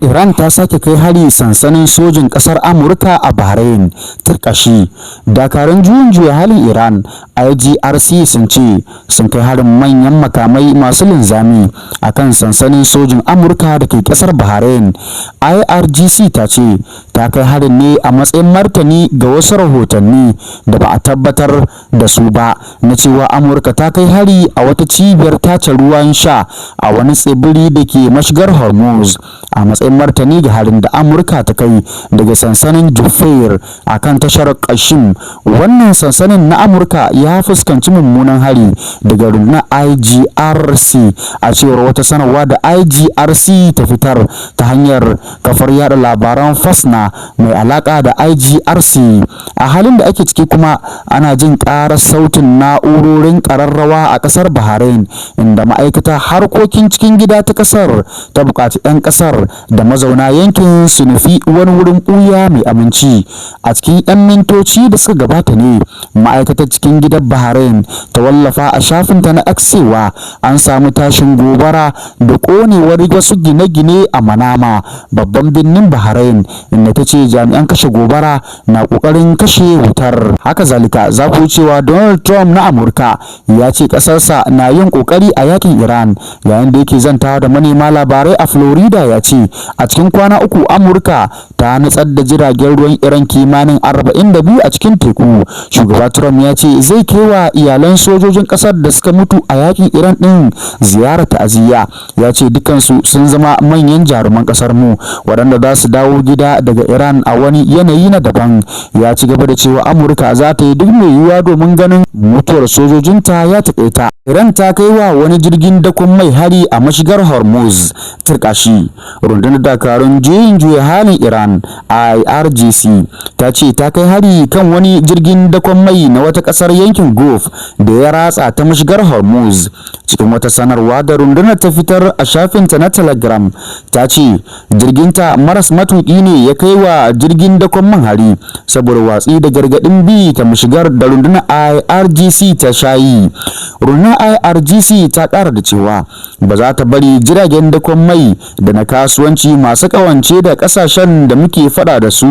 Iran ta sake kai hari sansanin sojin ƙasar Amurka a Bahrain. Turkashi dakarun juyin juya halin Iran IGRC sun ce sun kai harin manyan makamai masu linzami a kan sansanin sojin Amurka da ke ƙasar Bahrain. IRGC ta ce ta kai harin ne a matsayin martani ga wasu rahotanni da ba a tabbatar da su ba na cewa Amurka ta kai hari a wata cibiyar tace ruwan sha a wani tsibiri da ke mashigar Hormuz a matsayin martani ga harin da Amurka ta kai daga sansanin Jubair a kan tashar Qassim. Wannan sansanin na Amurka ya fuskanci mummunan hari daga rundunar IGRC a cewar wata sanarwa da IGRC ta fitar ta hanyar kafar yada labaran Fasna mai alaka da IGRC. A halin da ake ciki kuma ana jin karar sautin na'urorin kararrawa a kasar Bahrain, inda ma'aikatar harkokin cikin gida ta kasar ta bukaci 'yan kasar da mazauna yankin su nufi wani wurin ɓuya mai aminci. A cikin 'yan mintoci da suka gabata ne ma'aikatar cikin gidan Bahrain ta wallafa a shafinta na X cewa an samu tashin gobara da konewar wasu gine-gine a Manama, babban birnin Bahrain, inda ta ce jami'an kashe gobara na kokarin kashe wutar. Haka zalika za ku cewa Donald Trump na Amurka ya ce kasarsa na yin kokari a yakin Iran, yayin da yake zantawa da manema labarai a Florida. Ya ce a cikin kwana uku Amurka ta nutsar da jiragen ruwan Iran kimanin 42 a cikin teku. Shugaba Trump ya ce zai kaiwa iyalan sojojin kasar da suka mutu a yakin Iran din ziyarar ta'aziyya. Ya ce dukansu sun zama manyan jaruman kasar mu waɗanda za su dawo gida daga Iran a wani yanayi na daban. Ya ci gaba da cewa Amurka za ta yi duk mai yiwuwa domin ganin mutuwar sojojinta ya taƙaita. Iran ta kai wa wani jirgin dakon mai hari a mashigar Hormuz. Turkashi rundunar dakarun juyin juya halin Iran IRGC ta ce ta kai hari kan wani jirgin dakon mai na wata kasar yankin Gulf da ya ratsa ta mashigar Hormuz. Cikin wata sanarwa da rundunar ta fitar a shafinta na Telegram, ta ce jirginta maras matuƙi ne ya kai wa jirgin dakon man hari saboda watsi da gargaɗin bi ta mashigar da rundunar IRGC ta shayi. Rundunar IRGC ta ƙara da cewa ba za ta bari jiragen dakon mai da na kasuwanci masu ƙawance da ƙasashen da muke faɗa da su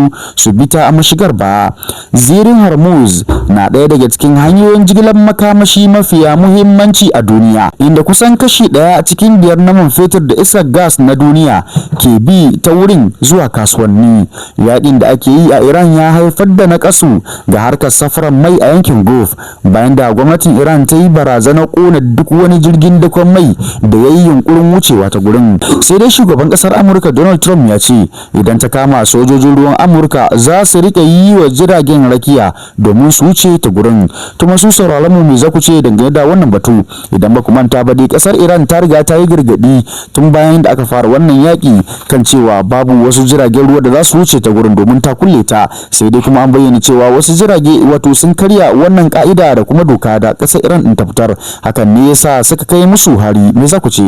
bi ta mashigar ba. Zirin Hormuz na ɗaya daga cikin hanyoyin jigilar makamashi mafiya muhimmanci a duniya, inda kusan kashi 1 cikin 5 na man fetur da iskar gas na duniya ke bi ta wurin zuwa kasuwanni. Yaƙin da ake yi a Iran ya haifar da naƙasu ga harkar safarar mai a yankin Gulf bayan da gwamnatin Iran ta yi barazanar ƙona duk wani jirgin dakon mai da ya yi yunkurin wucewa ta gurin. Sai dai shugaban ƙasar Amurka Donald Trump ya ce idan ta kama sojojin ruwan Amurka za su rika yi wa jiragen rakiya domin su wuce ta gurin. To masu sauraron mu me za ku ce dangane da wannan batu? Idan ba ku manta ba dai ƙasar Iran ta riga ta yi gargaɗi tun bayan da aka fara wannan yaƙi kan cewa babu wasu jiragen ruwa da za su wuce ta gurin domin ta kulle ta. Sai dai kuma an bayyana cewa wasu jirage wato sun karya wannan ka'ida da kuma doka da ƙasar Iran din ta fitar. Hakan ne yasa suka kai musu hari. Me za ku ce?